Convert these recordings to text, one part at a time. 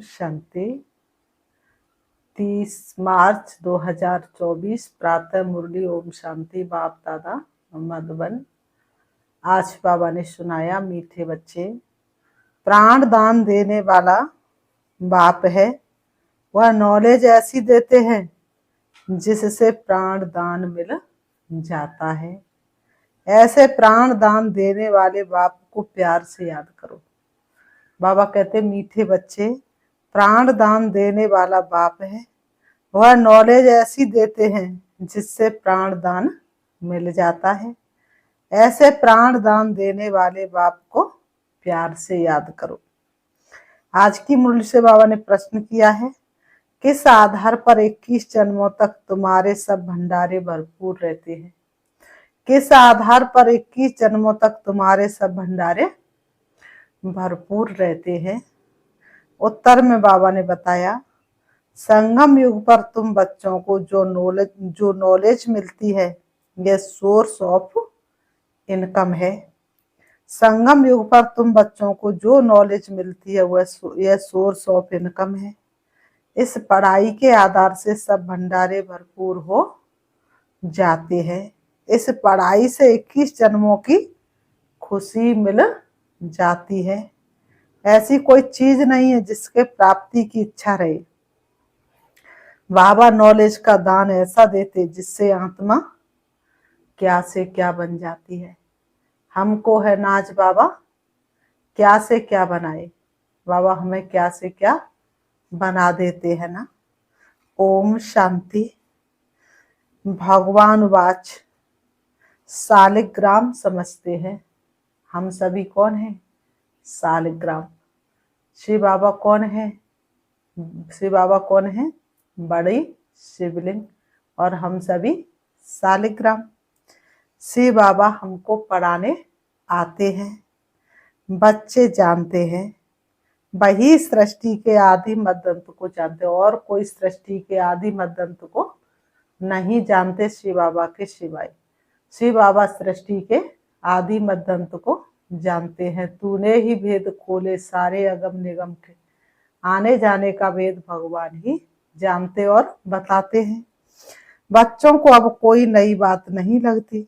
शांति। 30 मार्च 2024 प्रातः मुरली। ओम शांति। बाप दादा मधुबन। आज बाबा ने सुनाया, मीठे बच्चे, प्राण दान देने वाला बाप है। वह नॉलेज ऐसी देते हैं जिससे प्राण दान मिल जाता है। ऐसे प्राण दान देने वाले बाप को प्यार से याद करो। बाबा कहते, मीठे बच्चे, प्राण दान देने वाला बाप है। वह नॉलेज ऐसी देते हैं जिससे प्राण दान मिल जाता है। ऐसे प्राण दान देने वाले बाप को प्यार से याद करो। आज की मुरली से बाबा ने प्रश्न किया है, किस आधार पर 21 जन्मों तक तुम्हारे सब भंडारे भरपूर रहते हैं? किस आधार पर 21 जन्मों तक तुम्हारे सब भंडारे भरपूर रहते हैं? उत्तर में बाबा ने बताया, संगम युग पर तुम बच्चों को जो नॉलेज मिलती है, यह सोर्स ऑफ इनकम है। संगम युग पर तुम बच्चों को जो नॉलेज मिलती है यह सोर्स ऑफ इनकम है। इस पढ़ाई के आधार से सब भंडारे भरपूर हो जाते हैं। इस पढ़ाई से 21 जन्मों की खुशी मिल जाती है। ऐसी कोई चीज नहीं है जिसके प्राप्ति की इच्छा रहे। बाबा नॉलेज का दान ऐसा देते जिससे आत्मा क्या से क्या बन जाती है। हमको है नाज बाबा, क्या से क्या बनाए। बाबा हमें क्या से क्या बना देते हैं ना। ओम शांति। भगवान वाच सालिग्राम समझते हैं। हम सभी कौन हैं? सालिग्राम। शिव बाबा कौन है? शिव बाबा कौन है? बड़ी शिवलिंग। और हम सभी सालिग्राम। शिव बाबा हमको पढ़ाने आते हैं। बच्चे जानते हैं, वही सृष्टि के आदि मध्य अंत को जानते, और कोई सृष्टि के आदि मध्य अंत को नहीं जानते शिव बाबा के सिवाय। शिव बाबा सृष्टि के आदि मध्य अंत को जानते हैं। तूने ही भेद खोले सारे अगम निगम के, आने जाने का भेद भगवान ही जानते और बताते हैं। बच्चों को अब कोई नई बात नहीं लगती।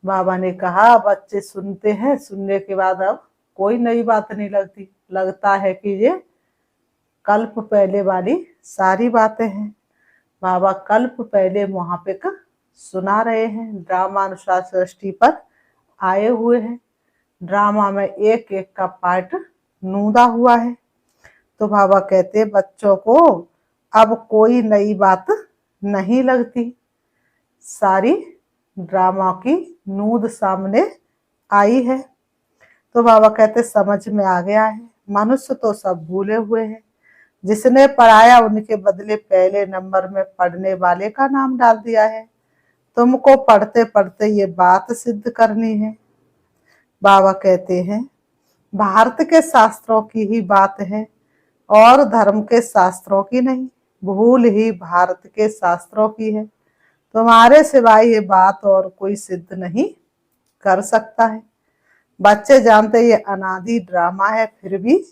बाबा ने कहा, बच्चे सुनते हैं, सुनने के बाद अब कोई नई बात नहीं लगती। लगता है कि ये कल्प पहले वाली सारी बातें हैं। बाबा कल्प पहले वहां पे का सुना रहे हैं। ड्रामा अनुसार सृष्टि पर आए हुए हैं। ड्रामा में एक एक का पार्ट नूदा हुआ है। तो बाबा कहते, बच्चों को अब कोई नई बात नहीं लगती। सारी ड्रामा की नूद सामने आई है। तो बाबा कहते, समझ में आ गया है। मनुष्य तो सब भूले हुए हैं। जिसने पढ़ाया उनके बदले पहले नंबर में पढ़ने वाले का नाम डाल दिया है। तुमको पढ़ते पढ़ते ये बात सिद्ध करनी है। बाबा कहते हैं, भारत के शास्त्रों की ही बात है और धर्म के शास्त्रों की नहीं। भूल ही भारत के शास्त्रों की है। तुम्हारे सिवाय ये बात और कोई सिद्ध नहीं कर सकता है। बच्चे जानते ये अनादि ड्रामा है, फिर भी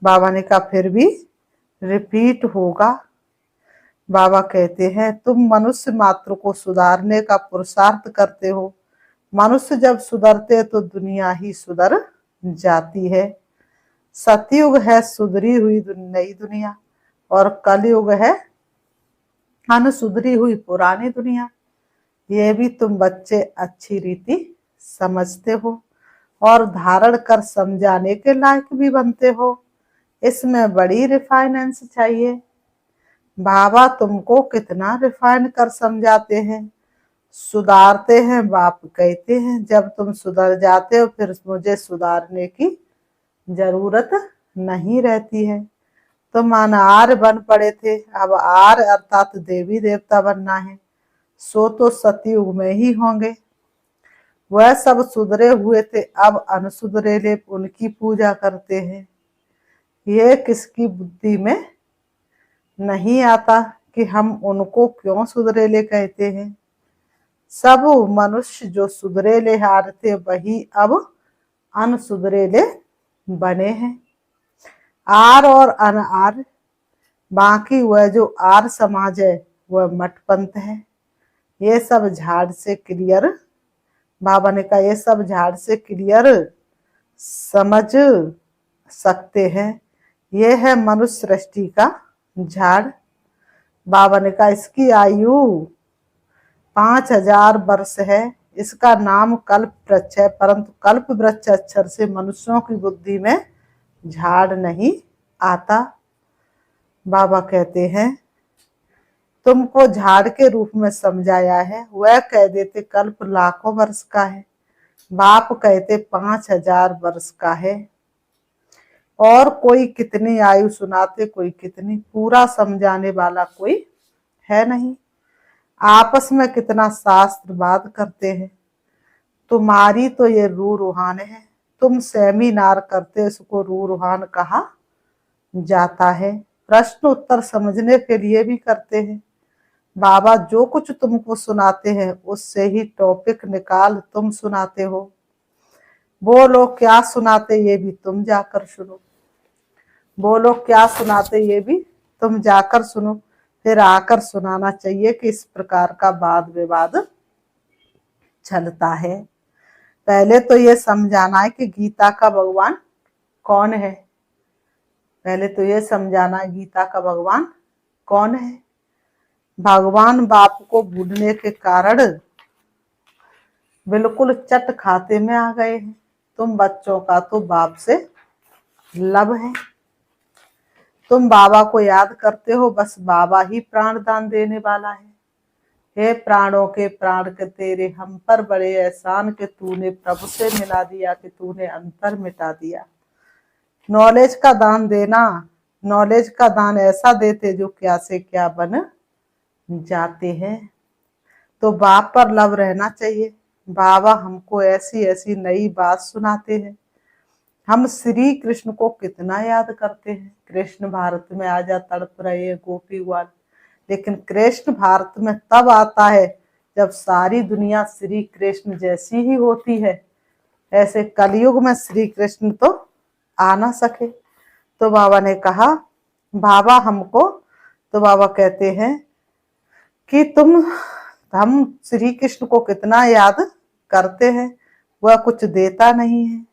बाबा ने कहा फिर भी रिपीट होगा। बाबा कहते हैं, तुम मनुष्य मात्र को सुधारने का पुरुषार्थ करते हो। मनुष्य जब सुधरते तो दुनिया ही सुधर जाती है। सतयुग है सुधरी हुई नई दुनिया, और कलयुग है अनसुधरी हुई पुरानी दुनिया। ये भी तुम बच्चे अच्छी रीति समझते हो और धारण कर समझाने के लायक भी बनते हो। इसमें बड़ी रिफाइनेंस चाहिए। बाबा तुमको कितना रिफाइन कर समझाते हैं, सुधारते हैं। बाप कहते हैं, जब तुम सुधर जाते हो फिर मुझे सुधारने की जरूरत नहीं रहती है। तुम अनार बन पड़े थे, अब आर अर्थात देवी देवता बनना है। सो तो सतयुग में ही होंगे। वह सब सुधरे हुए थे, अब अनसुधरेले उनकी पूजा करते हैं। ये किसकी बुद्धि में नहीं आता कि हम उनको क्यों सुधरेले कहते हैं। सब मनुष्य जो सुधरेले हार थे वही अब अनसुधरेले बने हैं। आर और अनआर, बाकी वह जो आर समाज है वह मठपंथ है। ये सब झाड़ से क्लियर, बाबा ने कहा ये सब झाड़ से क्लियर समझ सकते हैं। ये है मनुष्य सृष्टि का झाड़। बाबा ने कहा इसकी आयु 5000 वर्ष है। इसका नाम कल्प वृक्ष है, परंतु कल्प वृक्ष अक्षर से मनुष्यों की बुद्धि में झाड़ नहीं आता। बाबा कहते हैं तुमको झाड़ के रूप में समझाया है। वह कह देते कल्प लाखों वर्ष का है, बाप कहते 5000 वर्ष का है। और कोई कितनी आयु सुनाते, कोई कितनी, पूरा समझाने वाला कोई है नहीं। आपस में कितना शास्त्रवाद करते हैं। तुम्हारी तो ये रूह रूहान है, तुम सेमिनार करते, इसको रूह रूहान कहा जाता है। प्रश्न उत्तर समझने के लिए भी करते हैं। बाबा जो कुछ तुमको सुनाते हैं उससे ही टॉपिक निकाल तुम सुनाते हो। वो लोग क्या सुनाते ये भी तुम जाकर सुनो, वो लोग क्या सुनाते ये भी तुम जाकर सुनो, फिर आकर सुनाना चाहिए कि इस प्रकार का वाद विवाद चलता है। पहले तो ये समझाना है कि गीता का भगवान कौन है। पहले तो ये समझाना है गीता का भगवान कौन है। भगवान बाप को भूलने के कारण बिल्कुल चट खाते में आ गए हैं। तुम बच्चों का तो बाप से लब है। तुम बाबा को याद करते हो, बस बाबा ही प्राण दान देने वाला है। हे प्राणों के प्राण के तेरे हम पर बड़े एहसान के तूने प्रभु से मिला दिया, कि तूने अंतर मिटा दिया। नॉलेज का दान देना, नॉलेज का दान ऐसा देते जो क्या से क्या बन जाते हैं। तो बाप पर लव रहना चाहिए। बाबा हमको ऐसी ऐसी नई बात सुनाते हैं। हम श्री कृष्ण को कितना याद करते हैं। कृष्ण भारत में आजा तड़प रहे गोपी ग्वाल, लेकिन कृष्ण भारत में तब आता है जब सारी दुनिया श्री कृष्ण जैसी ही होती है। ऐसे कलयुग में श्री कृष्ण तो आ ना सके। तो बाबा ने कहा, बाबा हमको, तो बाबा कहते हैं कि हम श्री कृष्ण को कितना याद करते हैं, वह कुछ देता नहीं है।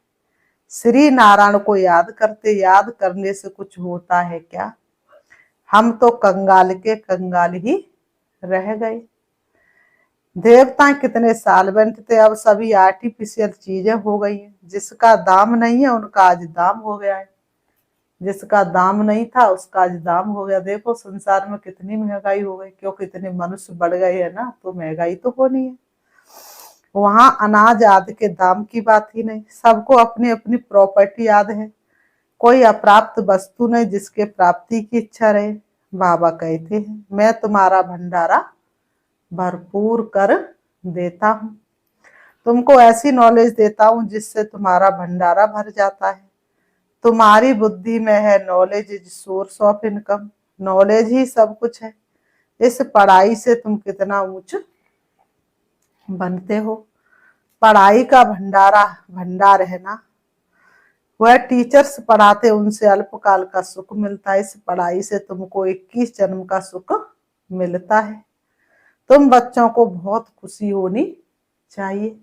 श्री नारायण को याद करते, याद करने से कुछ होता है क्या। हम तो कंगाल के कंगाल ही रह गए। देवता कितने साल बनते, अब सभी आर्टिफिशियल चीजें हो गई हैं। जिसका दाम नहीं है उनका आज दाम हो गया है, जिसका दाम नहीं था उसका आज दाम हो गया। देखो संसार में कितनी महंगाई हो गई, क्योंकि इतने मनुष्य बढ़ गए हैं ना, तो महंगाई तो होनी है। वहां अनाज आदि के दाम की बात ही नहीं, सबको अपनी अपनी प्रॉपर्टी याद है। कोई अप्राप्त वस्तु नहीं जिसके प्राप्ति की इच्छा रहे। बाबा कहते हैं मैं तुम्हारा भंडारा भरपूर कर देता हूँ, तुमको ऐसी नॉलेज देता हूँ जिससे तुम्हारा भंडारा भर जाता है। तुम्हारी बुद्धि में है knowledge is source of income, knowledge ही सब कुछ है। इस पढ़ाई से तुम कितना ऊंच बनते हो। पढ़ाई का भंडार है ना, वह टीचर्स पढ़ाते उनसे अल्पकाल का सुख मिलता है। इस पढ़ाई से तुमको 21 जन्म का सुख मिलता है। तुम बच्चों को बहुत खुशी होनी चाहिए।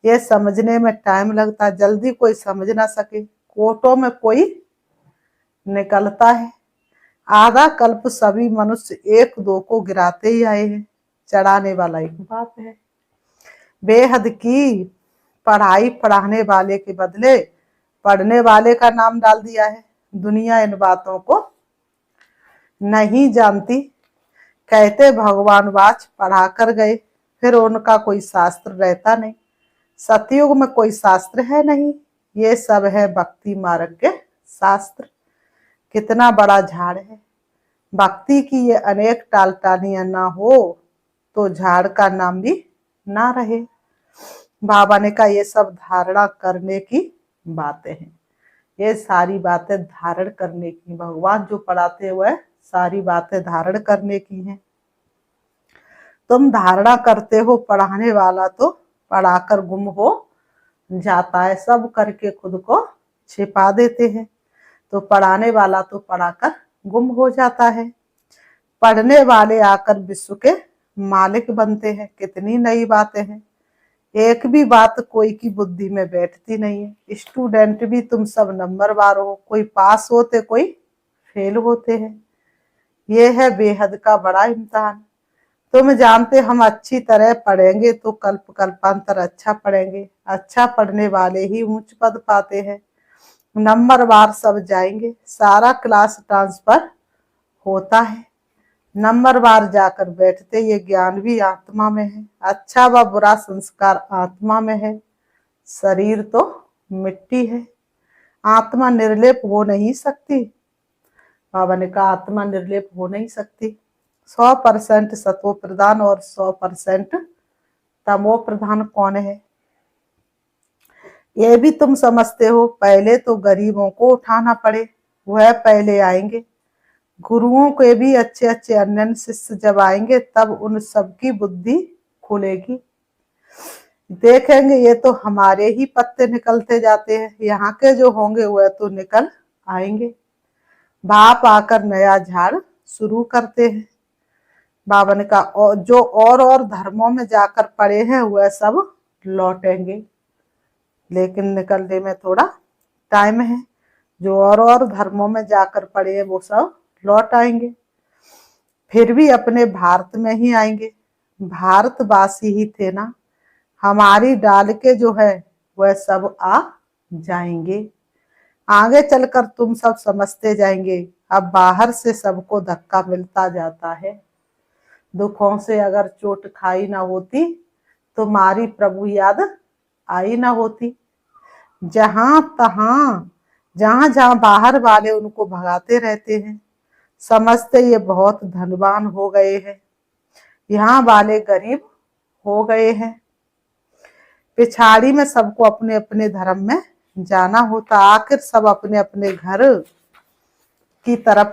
ये समझने में टाइम लगता, जल्दी कोई समझ ना सके। कोटों में कोई निकलता है। आधा कल्प सभी मनुष्य एक दो को गिराते ही आए हैं, चढ़ाने वाला एक बाप है। बेहद की पढ़ाई पढ़ाने वाले के बदले पढ़ने वाले का नाम डाल दिया है। दुनिया इन बातों को नहीं जानती। कहते भगवान वाच पढ़ा कर गए, फिर उनका कोई शास्त्र रहता नहीं। सतयुग में कोई शास्त्र है नहीं, ये सब है भक्ति मार्ग के शास्त्र। कितना बड़ा झाड़ है। भक्ति की ये अनेक टालटालियां ना हो तो झाड़ का नाम भी ना रहे। बाबा ने कहा ये सब धारणा करने की बातें हैं। ये सारी बातें धारण करने की, भगवान जो पढ़ाते हैं वह सारी बातें धारण करने की हैं। तुम धारणा करते हो, पढ़ाने वाला तो पढ़ाकर गुम हो जाता है। सब करके खुद को छिपा देते हैं। तो पढ़ाने वाला तो पढ़ाकर गुम हो जाता है। पढ़ने वाले आकर विश्व के मालिक बनते हैं। कितनी नई बातें हैं। एक भी बात कोई की बुद्धि में बैठती नहीं है। स्टूडेंट भी तुम सब नंबरवार हो, कोई पास होते कोई फेल होते हैं। ये है बेहद का बड़ा इम्तिहान। तुम जानते हम अच्छी तरह पढ़ेंगे तो कल्प कल्पांतर अच्छा पढ़ेंगे। अच्छा पढ़ने वाले ही ऊंच पद पाते हैं। नंबरवार सब जाएंगे, सारा क्लास ट्रांसफर होता है। नंबरवार जाकर बैठते, ये ज्ञान भी आत्मा में है। अच्छा व बुरा संस्कार आत्मा में है। शरीर तो मिट्टी है, आत्मा निर्लेप हो नहीं सकती। बाबा ने कहा आत्मा निर्लेप हो नहीं सकती। 100% सत्व प्रधान और 100% तमो प्रधान कौन है, ये भी तुम समझते हो। पहले तो गरीबों को उठाना पड़े, वह पहले आएंगे। गुरुओं के भी अच्छे अच्छे अन्य शिष्य जब आएंगे तब उन सबकी बुद्धि खुलेगी। देखेंगे ये तो हमारे ही पत्ते निकलते जाते हैं, यहाँ के जो होंगे वह तो निकल आएंगे। बाप आकर नया झाड़ शुरू करते हैं। बाबा ने कहा जो और धर्मों में जाकर पड़े हैं वह सब लौटेंगे, लेकिन निकलने में थोड़ा टाइम है। जो और धर्मों में जाकर पड़े हैं वो सब लौट आएंगे, फिर भी अपने भारत में ही आएंगे। भारतवासी ही थे ना, हमारी डाल के जो है वह सब आ जाएंगे। आगे चलकर तुम सब समझते जाएंगे। अब बाहर से सबको धक्का मिलता जाता है। दुखों से अगर चोट खाई ना होती तो मारी प्रभु याद आई ना होती। जहां तहां जहां जहां बाहर वाले उनको भगाते रहते हैं, समझते ये बहुत धनवान हो गए हैं, यहाँ वाले गरीब हो गए हैं। पिछाड़ी में सबको अपने अपने धर्म में जाना होता। आखिर सब अपने अपने घर की तरफ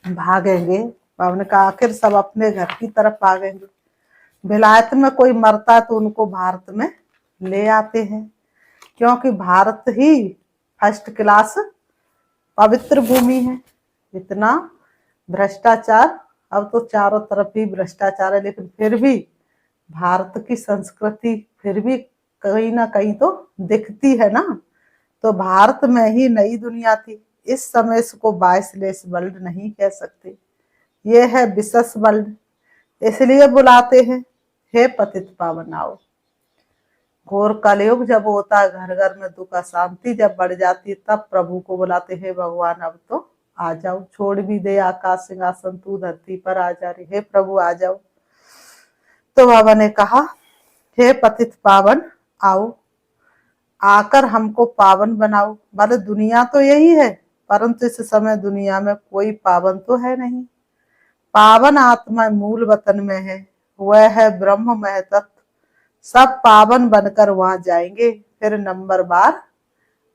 भागेंगे। बाबा का आखिर सब अपने घर की तरफ भागेंगे। विलायत में कोई मरता तो उनको भारत में ले आते हैं, क्योंकि भारत ही फर्स्ट क्लास पवित्र भूमि है। इतना भ्रष्टाचार, अब तो चारों तरफ ही भ्रष्टाचार है, लेकिन फिर भी भारत की संस्कृति फिर भी कहीं ना कहीं तो दिखती है ना। तो भारत में ही नई दुनिया थी। इस समय इसको बाइसलेस वर्ल्ड नहीं कह सकते, ये है विशेष वर्ल्ड। इसलिए बुलाते हैं हे पतित पावन आओ। घोर कलयुग जब होता है, घर घर में दुख अशांति जब बढ़ जाती है, तब प्रभु को बुलाते हैं भगवान अब तो आ जाओ। छोड़ भी दे आकाश सिंहासन, तू धरती पर आ जा रही, हे प्रभु आ जाओ। तो बाबा ने कहा हे पतित पावन आओ, आकर हमको पावन बनाओ। भले दुनिया तो यही है, परंतु इस समय दुनिया में कोई पावन तो है नहीं। पावन आत्मा मूल वतन में है, वह है ब्रह्म महतत्व। सब पावन बनकर वहां जाएंगे, फिर नंबर बार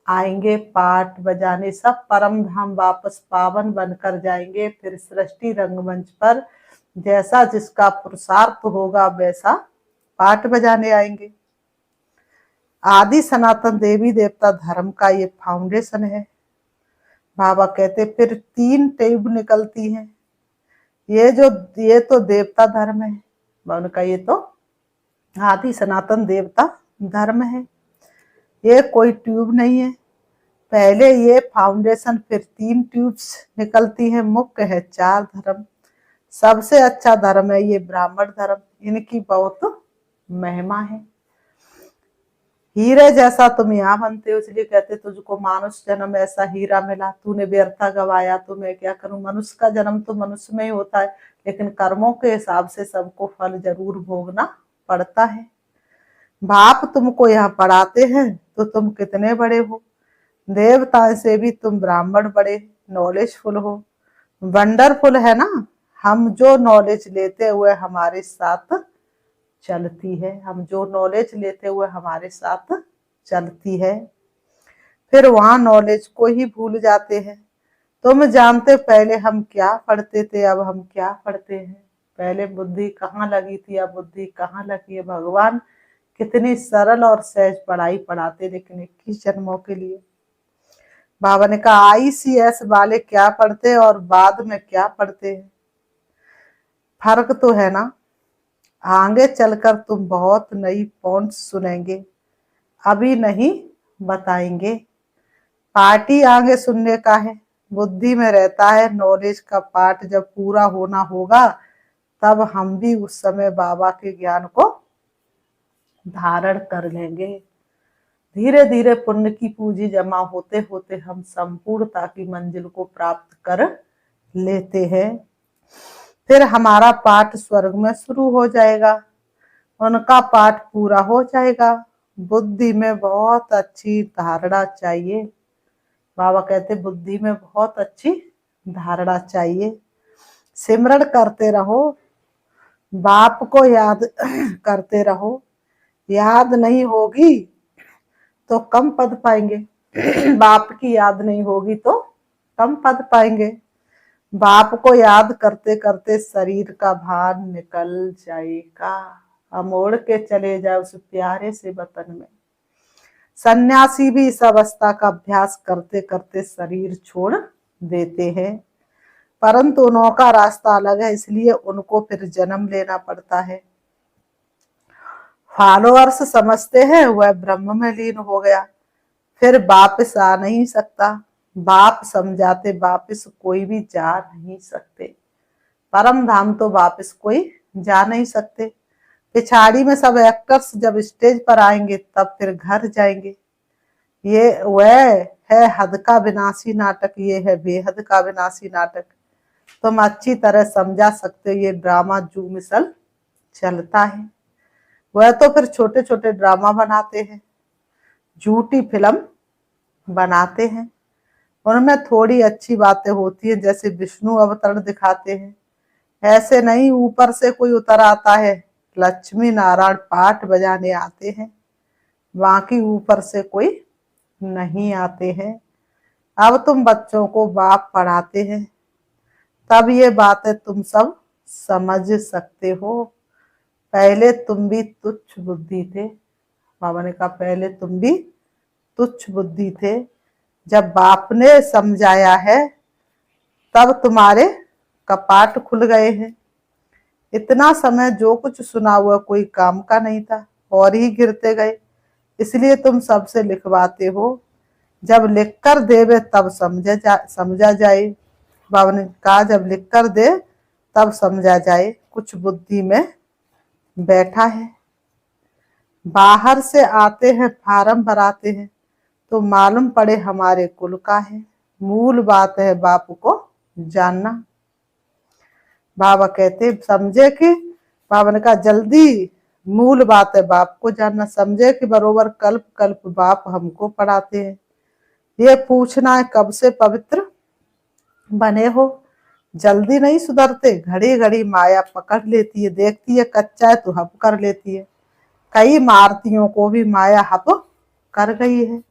आएंगे पाठ बजाने। सब परम धाम वापस पावन बनकर जाएंगे। फिर सृष्टि रंगमंच पर जैसा जिसका पुरुषार्थ होगा वैसा पाठ बजाने आएंगे। आदि सनातन देवी देवता धर्म का ये फाउंडेशन है। बाबा कहते फिर 3 ट्यूब निकलती हैं। ये तो देवता धर्म है, उनका ये तो आदि सनातन देवता धर्म है। ये कोई ट्यूब नहीं है, पहले ये फाउंडेशन, फिर 3 ट्यूब्स निकलती हैं। मुख्य है 4 धर्म। सबसे अच्छा धर्म है ये ब्राह्मण धर्म, इनकी बहुत महिमा है। हीरे जैसा तुम यहाँ बनते हो, इसलिए कहते तुझको मानुष जन्म ऐसा हीरा मिला, तूने व्यर्था गवाया तो मैं क्या करूं। मनुष्य का जन्म तो मनुष्य में ही होता है, लेकिन कर्मों के हिसाब से सबको फल जरूर भोगना पड़ता है। बाप तुमको यहाँ पढ़ाते हैं तो तुम कितने बड़े हो। देवता से भी तुम ब्राह्मण बड़े नॉलेजफुल हो। वंडरफुल है ना। हम जो नॉलेज लेते हुए हमारे साथ चलती है, हम जो नॉलेज लेते हुए हमारे साथ चलती है, फिर वहां नॉलेज को ही भूल जाते हैं। तुम जानते पहले हम क्या पढ़ते थे, अब हम क्या पढ़ते हैं। पहले बुद्धि कहाँ लगी थी, अब बुद्धि कहाँ लगी है। भगवान कितनी सरल और सहज पढ़ाई पढ़ाते, लेकिन 21 जन्मों के लिए। बाबा ने कहा ICS वाले क्या पढ़ते हैं और बाद में क्या पढ़ते हैं, फर्क तो है ना। आगे चलकर तुम बहुत नई पॉइंट्स सुनेंगे, अभी नहीं बताएंगे। पार्टी आगे सुनने का है, बुद्धि में रहता है। नॉलेज का पार्ट जब पूरा होना होगा तब हम भी उस समय बाबा के ज्ञान को धारण कर लेंगे। धीरे धीरे पुण्य की पूंजी जमा होते होते हम संपूर्णता की मंजिल को प्राप्त कर लेते हैं। फिर हमारा पाठ स्वर्ग में शुरू हो जाएगा, उनका पाठ पूरा हो जाएगा। बुद्धि में बहुत अच्छी धारणा चाहिए। बाबा कहते बुद्धि में बहुत अच्छी धारणा चाहिए। सिमरण करते रहो, बाप को याद करते रहो। याद नहीं होगी तो कम पद पाएंगे। बाप की याद नहीं होगी तो कम पद पाएंगे। बाप को याद करते करते शरीर का भार निकल जाएगा, अमोड़ के चले जाए उस प्यारे से वतन में। सन्यासी भी इस अवस्था का अभ्यास करते करते शरीर छोड़ देते हैं, परंतु उनका रास्ता अलग है, इसलिए उनको फिर जन्म लेना पड़ता है। फॉलोअर्स समझते हैं वह ब्रह्म में लीन हो गया, फिर वापस आ नहीं सकता। बाप समझाते वापस कोई भी जा नहीं सकते, परम धाम तो वापस कोई जा नहीं सकते। पिछाड़ी में सब एक्टर्स जब स्टेज पर आएंगे तब फिर घर जाएंगे। ये वह है हद का विनाशी नाटक, ये है बेहद का विनाशी नाटक। तुम अच्छी तरह समझा सकते हो, ये ड्रामा जो मिसल चलता है। वह तो फिर छोटे छोटे ड्रामा बनाते हैं, झूठी फिल्म बनाते हैं, उनमें थोड़ी अच्छी बातें होती है, जैसे विष्णु अवतरण दिखाते हैं। ऐसे नहीं ऊपर से कोई उतर आता है, लक्ष्मी नारायण पाठ बजाने आते हैं, बाकी ऊपर से कोई नहीं आते हैं। अब तुम बच्चों को बाप पढ़ाते हैं, तब ये बातें तुम सब समझ सकते हो। पहले तुम भी तुच्छ बुद्धि थे। बाबा ने कहा पहले तुम भी तुच्छ बुद्धि थे, जब बाप ने समझाया है तब तुम्हारे कपाट खुल गए हैं। इतना समय जो कुछ सुना हुआ कोई काम का नहीं था और ही गिरते गए, इसलिए तुम सबसे लिखवाते हो। जब लिख कर देवे तब समझा जाए। बाबा ने कहा जब लिख कर दे तब समझा जाए। कुछ बुद्धि में बैठा है, बाहर से आते हैं फार्म भराते हैं तो मालूम पड़े हमारे कुल का है। मूल बात है बाप को जानना। बाबा कहते समझे कि बाबा ने कहा जल्दी मूल बात है बाप को जानना। समझे कि बरोबर कल्प कल्प बाप हमको पढ़ाते हैं। ये पूछना है कब से पवित्र बने हो। जल्दी नहीं सुधरते, घड़ी घड़ी माया पकड़ लेती है, देखती है कच्चा है तो हप कर लेती है। कई मारतियों को भी माया हप कर गई है।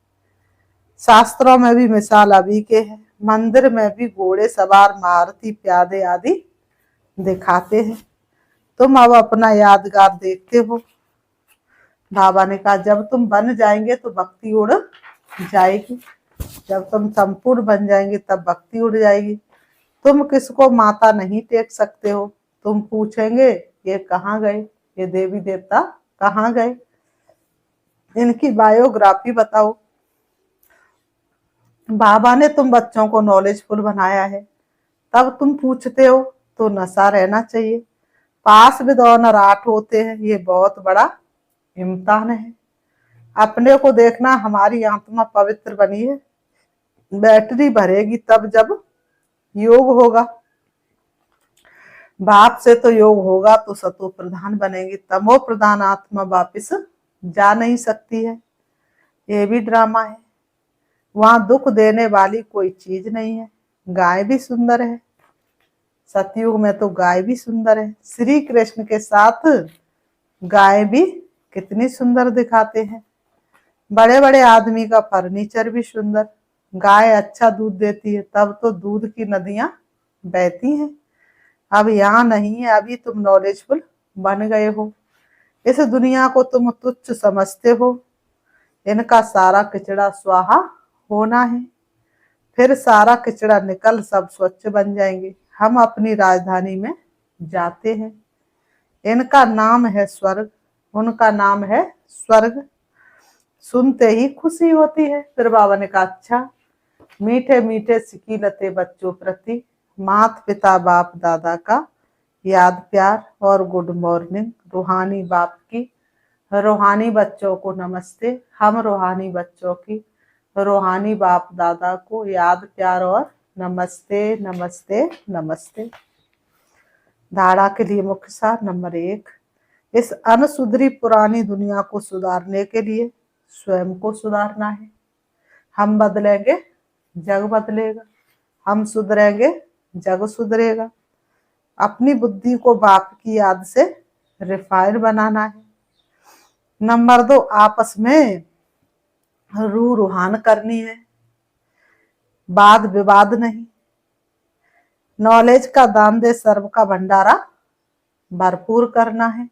शास्त्रों में भी मिसाल अभी के है, मंदिर में भी घोड़े सवार मारती प्यादे आदि दिखाते हैं। तुम अब अपना यादगार देखते हो। बाबा ने कहा जब तुम बन जाएंगे तो भक्ति उड़ जाएगी, जब तुम संपूर्ण बन जाएंगे तब भक्ति उड़ जाएगी। तुम किसको माता नहीं टेक सकते हो। तुम पूछेंगे ये कहाँ गए, ये देवी देवता कहाँ गए, इनकी बायोग्राफी बताओ। बाबा ने तुम बच्चों को नॉलेजफुल बनाया है, तब तुम पूछते हो, तो नशा रहना चाहिए। पास विद ऑनर 8 होते हैं, ये बहुत बड़ा इम्तिहान है। अपने को देखना, हमारी आत्मा पवित्र बनी है। बैटरी भरेगी तब जब योग होगा। बाप से तो योग होगा तो सतो प्रधान बनेगी, तमो प्रधान आत्मा वापिस जा नहीं सकती है। ये भी ड्रामा है। वहां दुख देने वाली कोई चीज नहीं है। गाय भी सुंदर है, सतयुग में तो गाय भी सुंदर है। श्री कृष्ण के साथ गाय भी कितनी सुंदर दिखाते हैं। बड़े बड़े आदमी का फर्नीचर भी सुंदर। गाय अच्छा दूध देती है, तब तो दूध की नदियां बहती हैं। अब यहाँ नहीं है, अभी तुम नॉलेजफुल बन गए हो। इस दुनिया को तुम तुच्छ समझते हो, इनका सारा कचड़ा स्वाहा होना है। फिर सारा कचरा निकल सब स्वच्छ बन जाएंगे। हम अपनी राजधानी में जाते हैं, इनका नाम है स्वर्ग, उनका नाम है स्वर्ग। सुनते ही खुशी होती है। फिर बाबा ने कहा अच्छा, मीठे मीठे सिकीलते बच्चों प्रति माता पिता बाप दादा का याद प्यार और गुड मॉर्निंग। रूहानी बाप की रूहानी बच्चों को नमस्ते। हम रूहानी बच्चों की रूहानी बाप दादा को याद प्यार और नमस्ते नमस्ते नमस्ते। धारा के लिए मुख्य सार नंबर 1, इस अनसुधरी पुरानी दुनिया को सुधारने के लिए स्वयं को सुधारना है। हम बदलेंगे, जग बदलेगा। हम सुधरेंगे, जग सुधरेगा। अपनी बुद्धि को बाप की याद से रिफाइन बनाना है। नंबर 2, आपस में रूहान करनी है, वाद विवाद नहीं। नॉलेज का दान दे सर्व का भंडारा भरपूर करना है।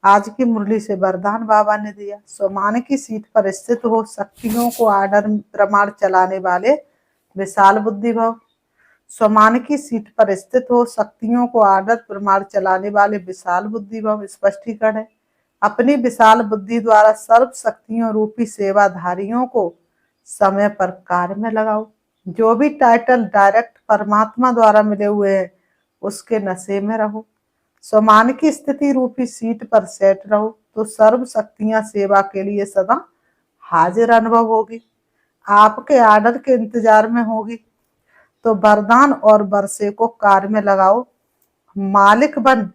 आज की मुरली से वरदान बाबा ने दिया, स्वमान की सीट पर स्थित हो शक्तियों को आर्डर प्रमाण चलाने वाले विशाल बुद्धि भव। स्वमान की सीट पर स्थित हो शक्तियों को आर्डर प्रमाण चलाने वाले विशाल बुद्धि भव। स्पष्टीकरण है, अपनी विशाल बुद्धि द्वारा सर्व शक्तियों रूपी सेवाधारियों को समय पर कार्य में लगाओ। जो भी टाइटल डायरेक्ट परमात्मा द्वारा मिले हुए हैं उसके नशे में रहो। स्वमान की स्थिति रूपी सीट पर सेट रहो तो सर्व शक्तियां सेवा के लिए सदा हाजिर अनुभव होगी। आपके आर्डर के इंतजार में होगी तो वरदान और वर्षे को कार्य में लगाओ। मालिक बन,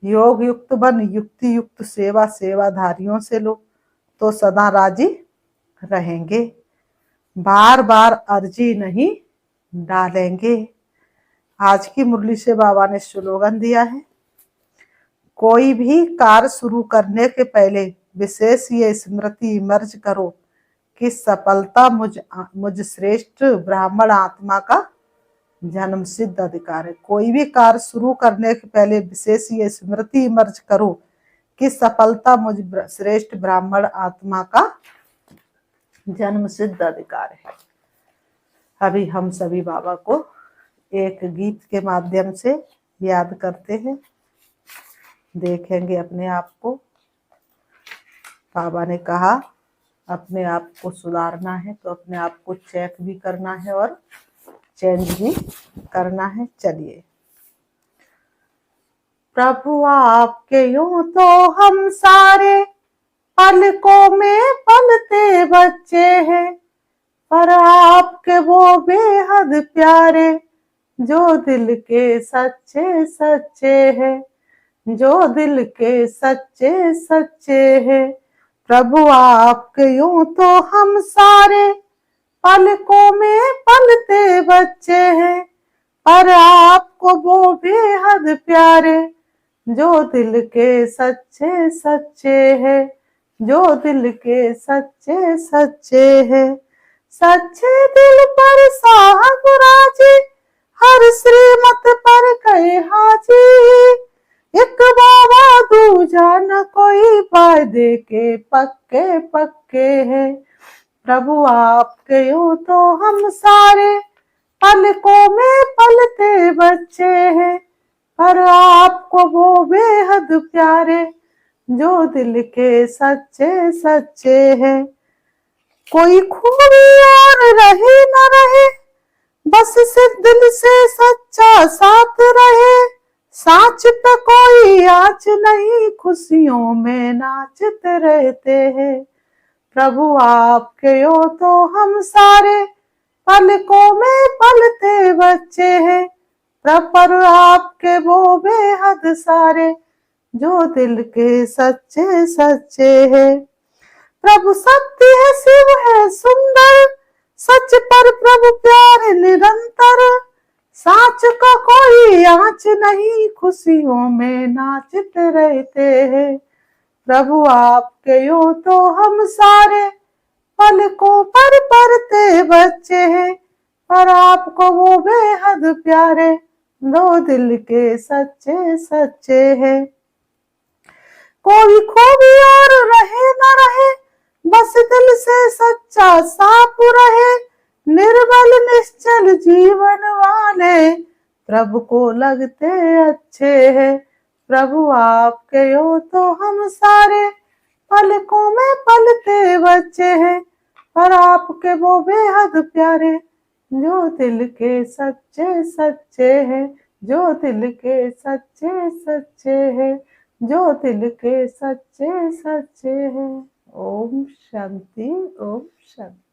योग युक्त बन, युक्ति युक्त सेवा सेवाधारियों से लो तो सदा राजी रहेंगे। बार बार अर्जी नहीं डालेंगे। आज की मुरली से बाबा ने स्लोगन दिया है, कोई भी कार्य शुरू करने के पहले विशेष ये स्मृति मर्ज करो कि सफलता मुझ श्रेष्ठ ब्राह्मण आत्मा का जन्म सिद्ध अधिकार है। कोई भी कार्य शुरू करने के पहले विशेष ये स्मृति मर्ज करो कि सफलता मुझ श्रेष्ठ ब्राह्मण आत्मा का जन्म सिद्ध अधिकार है। अभी हम सभी बाबा को एक गीत के माध्यम से याद करते हैं, देखेंगे अपने आप को। बाबा ने कहा अपने आप को सुधारना है तो अपने आप को चेक भी करना है और चेंज भी करना है। चलिए, प्रभु आपके यूं तो हम सारे पलकों में पलते बच्चे हैं, पर आपके वो बेहद प्यारे जो दिल के सच्चे सच्चे हैं, जो दिल के सच्चे सच्चे हैं। प्रभु आपके यूं तो हम सारे पलकों में पलते बच्चे हैं, पर आपको वो बेहद प्यारे जो दिल के सच्चे सच्चे हैं, जो दिल के सच्चे सच्चे हैं। सच्चे दिल पर साहब राजी, हर श्रीमत पर कहे हाजी, एक बाबा दूजा न कोई वायदे के पक्के पक्के है। प्रभु आपके यूं तो हम सारे पलकों में पलते बच्चे हैं, पर आपको वो बेहद प्यारे जो दिल के सच्चे सच्चे हैं। कोई खूबी और रहे न रहे, बस सिर्फ दिल से सच्चा साथ रहे। साच पे कोई आँच नहीं, खुशियों में नाचते रहते हैं। प्रभु आपके यूं तो हम सारे पलकों में पलते बच्चे हैं, पर आपके वो बेहद सारे जो दिल के सच्चे सच्चे हैं। प्रभु सत्य है, शिव है सुंदर, सच पर प्रभु प्यार निरंतर। साच का कोई आँच नहीं, खुशियों में नाचते रहते हैं। प्रभु आपके यूं तो हम सारे पलकों पर पलते बच्चे हैं, पर आपको वो बेहद प्यारे दो दिल के सच्चे सच्चे हैं। कोई खूबी और रहे न रहे, बस दिल से सच्चा साफ रहे। निर्बल निश्चल जीवन वाले प्रभु को लगते अच्छे हैं। प्रभु आपके हो तो हम सारे पलकों में पलते बच्चे हैं। पर आपके वो बेहद प्यारे जो दिल के सच्चे सच्चे हैं, जो दिल के सच्चे सच्चे हैं, जो दिल के सच्चे सच्चे हैं। ओम शांति, ओम शांति।